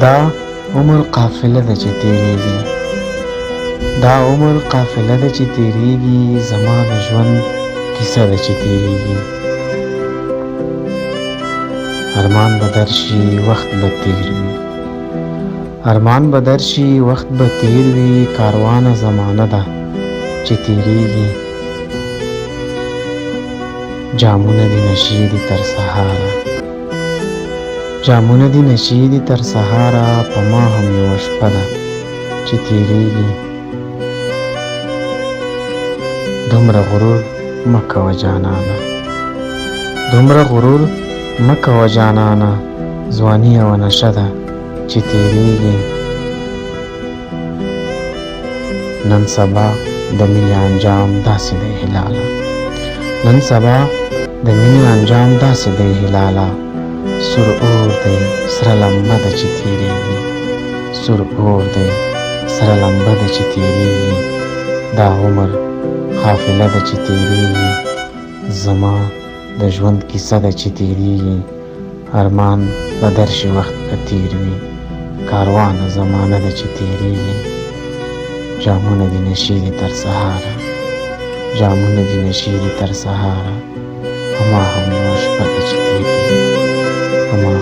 دا عمر قافله ده چې تیریږي، دا عمر قافله ده چې تیریږي، زما د ژوند کیسه ده چې تیریږي. ارمان به درشي وخت به تیر وي، ارمان به درشي وخت به تیر وي، کاروانه زمانه ده چې تیریږي. جامونه دي نشي دي تر سهاره، جامونه دي نشي دي تر سهاره، په ما هم یوه شپه ده چې تیریږي. دومره غرور مه کوه جانانه، دومره غرور مه کوه جانانه، ځواني یوه نشه ده چې تیریږي. نن سبا د مینې انجام داسې دی هلاله، نن سبا د مینې انجام داسې دی هلاله، سور اور دی سره لمبه ده چې تیریږي، سور اور دی سره لمبه ده چې تیریږي. دا عمر قافله ده چې تیریږي، زما د ژوند کیسه ده چې تیریږي. ارمان به درشي وخت به تیر وي، کاروانه زمانه ده چې تیریږي. جامونه دي نشي دي تر سهاره، جامونه دي نشي دي تر سهاره، په ما هم یوه شپه ده چې تیریږي، په ما